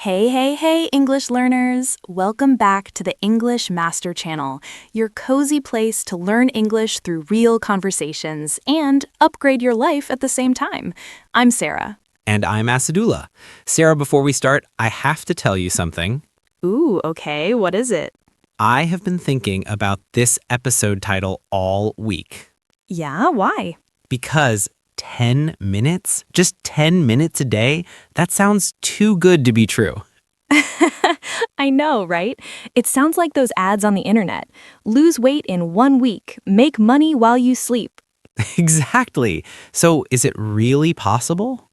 Hey, hey, hey, English learners! Welcome back to the English Master Channel, your cozy place to learn English through real conversations and upgrade your life at the same time. I'm Sarah. And I'm Asadullah. Sarah, before we start, I have to tell you something. Ooh, okay, what is it? I have been thinking about this episode title all week. Yeah, why? Because 10 minutes? Just 10 minutes a day? That sounds too good to be true. I know, right? It sounds like those ads on the internet. Lose weight in 1 week. Make money while you sleep. Exactly. So is it really possible?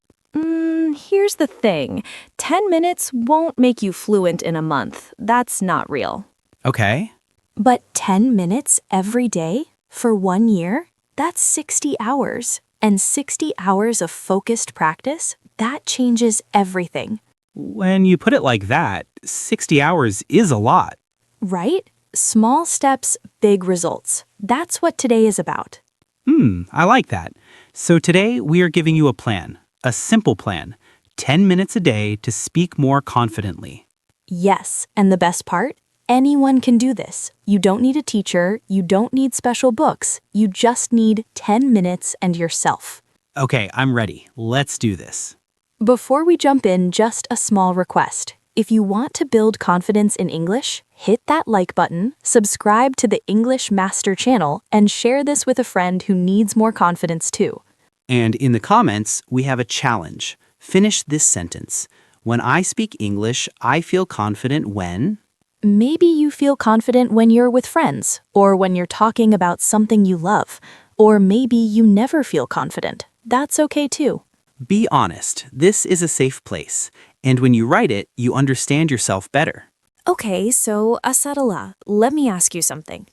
Here's the thing. 10 minutes won't make you fluent in a month. That's not real. Okay. But 10 minutes every day for 1 year? That's 60 hours. And 60 hours of focused practice, that changes everything. When you put it like that, 60 hours is a lot. Right? Small steps, big results. That's what today is about. I like that. So today we are giving you a plan, a simple plan, 10 minutes a day to speak more confidently. Yes, and the best part? Anyone can do this. You don't need a teacher, you don't need special books. You just need 10 minutes and yourself. Okay, I'm ready. Let's do this. Before we jump in, just a small request. If you want to build confidence in English, hit that like button, subscribe to the English Master channel, and share this with a friend who needs more confidence too. And in the comments, we have a challenge. Finish this sentence. When I speak English, I feel confident when... Maybe you feel confident when you're with friends, or when you're talking about something you love, or maybe you never feel confident. That's okay too. Be honest. This is a safe place. And when you write it, you understand yourself better. Okay, so Asadullah, let me ask you something.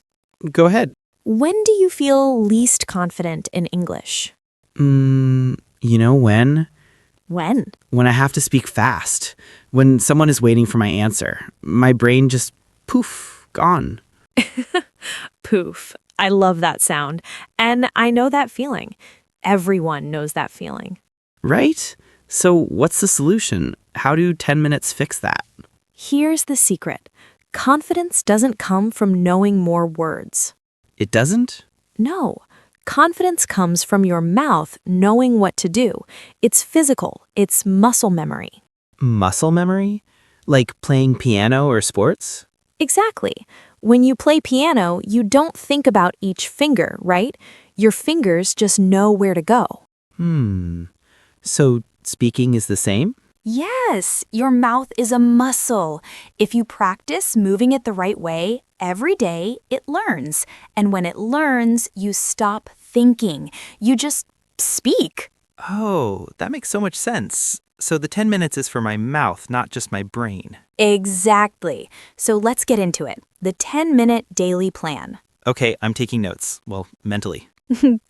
Go ahead. When do you feel least confident in English? When? When? When I have to speak fast. When someone is waiting for my answer. My brain just, poof, gone. Poof. I love that sound. And I know that feeling. Everyone knows that feeling. Right? So what's the solution? How do 10 minutes fix that? Here's the secret. Confidence doesn't come from knowing more words. It doesn't? No. Confidence comes from your mouth knowing what to do. It's physical. It's muscle memory. Muscle memory? Like playing piano or sports? Exactly. When you play piano, you don't think about each finger, right? Your fingers just know where to go. So speaking is the same? Yes, your mouth is a muscle. If you practice moving it the right way, every day it learns. And when it learns, you stop thinking. You just speak. Oh, that makes so much sense. So the 10 minutes is for my mouth, not just my brain. Exactly. So let's get into it. The 10-minute daily plan. Okay, I'm taking notes. Well, mentally.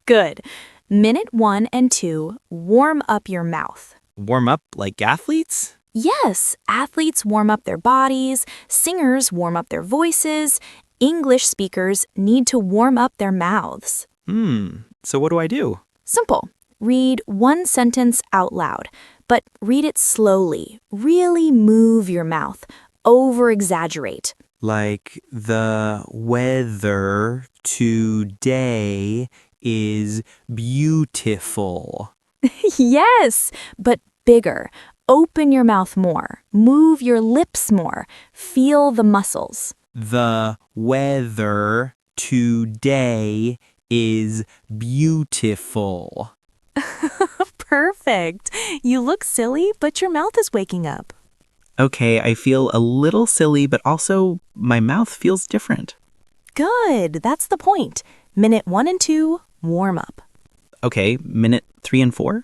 Good. Minute 1 and 2, warm up your mouth. Warm up like athletes? Yes, athletes warm up their bodies, singers warm up their voices, English speakers need to warm up their mouths. So what do I do? Simple. Read one sentence out loud, but read it slowly. Really move your mouth. Over-exaggerate. Like, the weather today is beautiful. Yes, but bigger. Open your mouth more. Move your lips more. Feel the muscles. The weather today is beautiful. Perfect. You look silly, but your mouth is waking up. Okay, I feel a little silly, but also my mouth feels different. Good. That's the point. Minute 1 and 2, warm up. Okay, minute 3 and 4?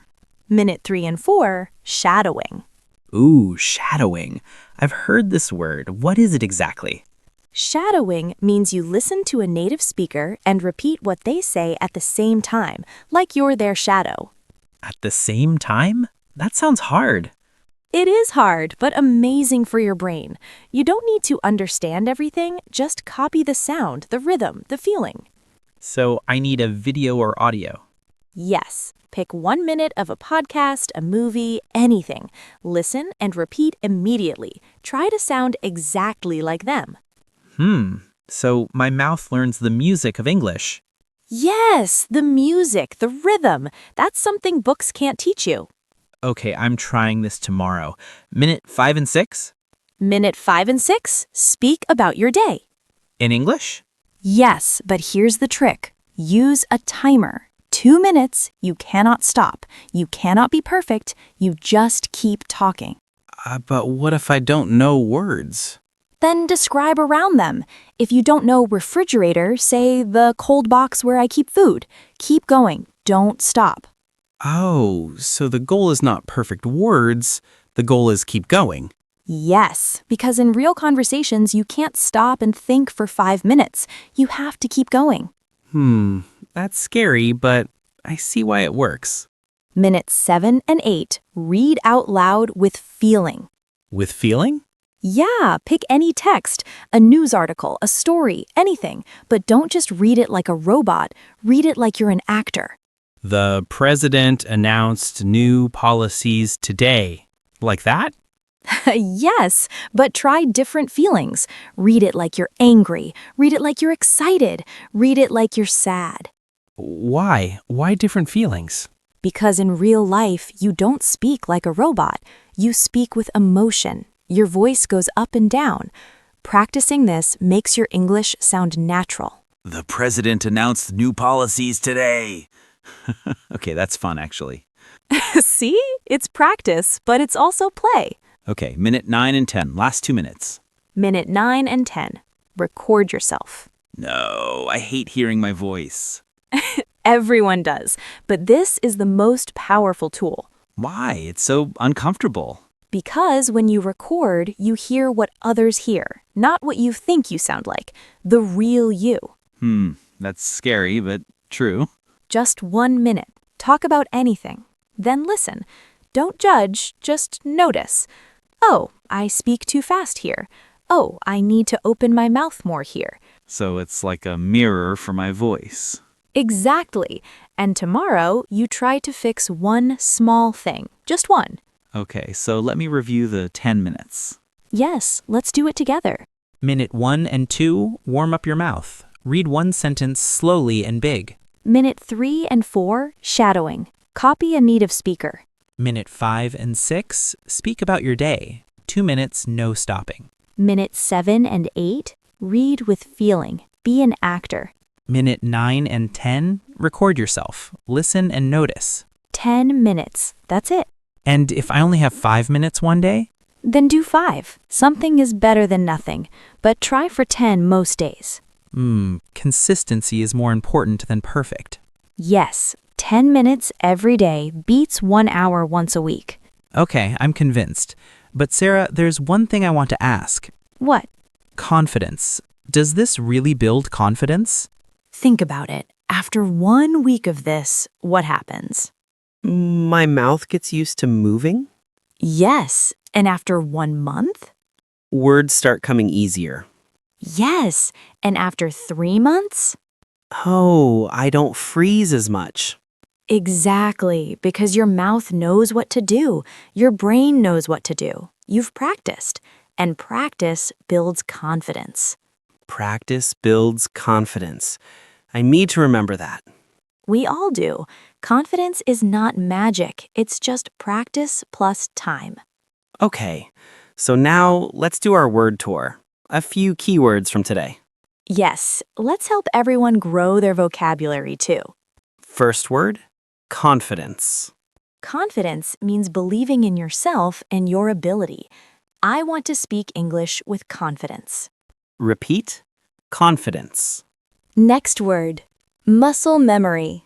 Minute 3 and 4, shadowing. Ooh, shadowing. I've heard this word. What is it exactly? Shadowing means you listen to a native speaker and repeat what they say at the same time, like you're their shadow. At the same time? That sounds hard. It is hard, but amazing for your brain. You don't need to understand everything, just copy the sound, the rhythm, the feeling. So I need a video or audio. Yes. Pick 1 minute of a podcast, a movie, anything. Listen and repeat immediately. Try to sound exactly like them. So my mouth learns the music of English. Yes, the music, the rhythm. That's something books can't teach you. Okay, I'm trying this tomorrow. Minute 5 and 6? Minute 5 and 6, speak about your day. In English? Yes, but here's the trick. Use a timer. 2 minutes, you cannot stop. You cannot be perfect. You just keep talking. But what if I don't know words? Then describe around them. If you don't know refrigerator, say the cold box where I keep food. Keep going. Don't stop. Oh, so the goal is not perfect words. The goal is keep going. Yes, because in real conversations, you can't stop and think for 5 minutes. You have to keep going. That's scary, but I see why it works. Minutes 7 and 8, read out loud with feeling. With feeling? Yeah, pick any text, a news article, a story, anything, but don't just read it like a robot. Read it like you're an actor. The president announced new policies today. Like that? Yes, but try different feelings. Read it like you're angry. Read it like you're excited. Read it like you're sad. Why? Why different feelings? Because in real life, you don't speak like a robot. You speak with emotion. Your voice goes up and down. Practicing this makes your English sound natural. The president announced new policies today. Okay, that's fun, actually. See? It's practice, but it's also play. Okay, minute 9 and 10, last 2 minutes. Minute 9 and 10. Record yourself. No, I hate hearing my voice. Everyone does, but this is the most powerful tool. Why? It's so uncomfortable. Because when you record, you hear what others hear, not what you think you sound like, the real you. That's scary, but true. Just 1 minute. Talk about anything. Then listen. Don't judge, just notice. Oh, I speak too fast here. Oh, I need to open my mouth more here. So it's like a mirror for my voice. Exactly. And tomorrow, you try to fix one small thing. Just one. Okay, so let me review the 10 minutes. Yes, let's do it together. Minute 1 and 2, warm up your mouth. Read one sentence slowly and big. Minute 3 and 4, shadowing. Copy a native speaker. Minute 5 and 6, speak about your day. 2 minutes, no stopping. Minute 7 and 8, read with feeling. Be an actor. Minute 9 and 10, record yourself. Listen and notice. 10 minutes. That's it. And if I only have 5 minutes one day? Then do 5. Something is better than nothing, but try for 10 most days. Consistency is more important than perfect. Yes, 10 minutes every day beats 1 hour once a week. Okay, I'm convinced. But Sarah, there's one thing I want to ask. What? Confidence. Does this really build confidence? Think about it. After 1 week of this, what happens? My mouth gets used to moving. Yes, and after 1 month? Words start coming easier. Yes, and after 3 months? Oh, I don't freeze as much. Exactly, because your mouth knows what to do. Your brain knows what to do. You've practiced, and practice builds confidence. Practice builds confidence. I need to remember that. We all do. Confidence is not magic. It's just practice plus time. Okay, so now let's do our word tour. A few keywords from today. Yes, let's help everyone grow their vocabulary too. First word, confidence. Confidence means believing in yourself and your ability. I want to speak English with confidence. Repeat, confidence. Next word, muscle memory.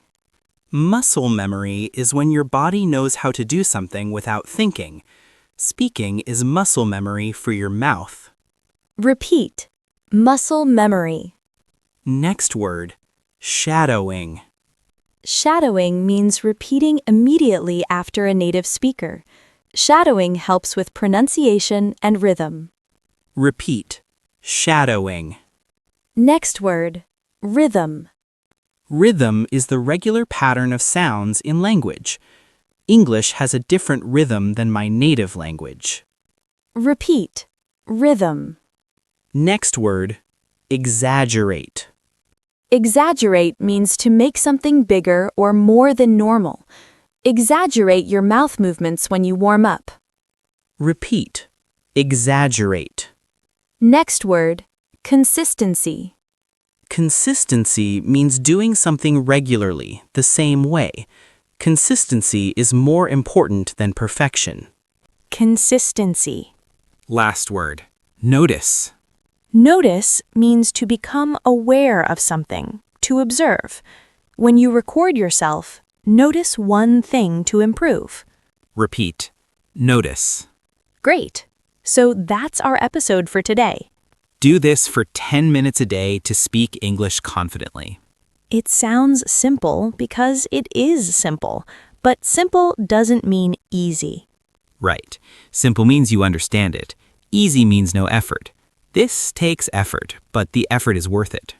Muscle memory is when your body knows how to do something without thinking. Speaking is muscle memory for your mouth. Repeat, muscle memory. Next word, shadowing. Shadowing means repeating immediately after a native speaker. Shadowing helps with pronunciation and rhythm. Repeat, shadowing. Next word, rhythm. Rhythm is the regular pattern of sounds in language. English has a different rhythm than my native language. Repeat. Rhythm. Next word, exaggerate. Exaggerate means to make something bigger or more than normal. Exaggerate your mouth movements when you warm up. Repeat. Exaggerate. Next word, consistency. Consistency means doing something regularly, the same way. Consistency is more important than perfection. Consistency. Last word, notice. Notice means to become aware of something, to observe. When you record yourself, notice one thing to improve. Repeat, notice. Great. So that's our episode for today. Do this for 10 minutes a day to speak English confidently. It sounds simple because it is simple, but simple doesn't mean easy. Right. Simple means you understand it. Easy means no effort. This takes effort, but the effort is worth it.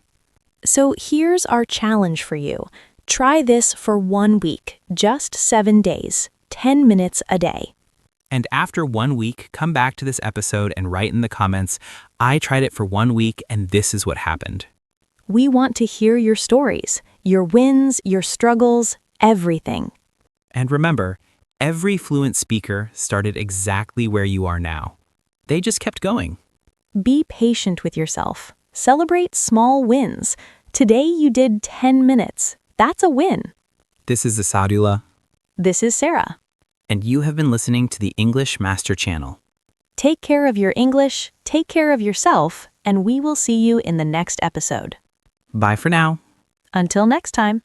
So here's our challenge for you. Try this for 1 week, just 7 days, 10 minutes a day. And after 1 week, come back to this episode and write in the comments, I tried it for 1 week and this is what happened. We want to hear your stories, your wins, your struggles, everything. And remember, every fluent speaker started exactly where you are now. They just kept going. Be patient with yourself. Celebrate small wins. Today you did 10 minutes. That's a win. This is Asadullah, This is Sarah. and you have been listening to the English Master Channel. Take care of your English, take care of yourself, and we will see you in the next episode. Bye for now. Until next time.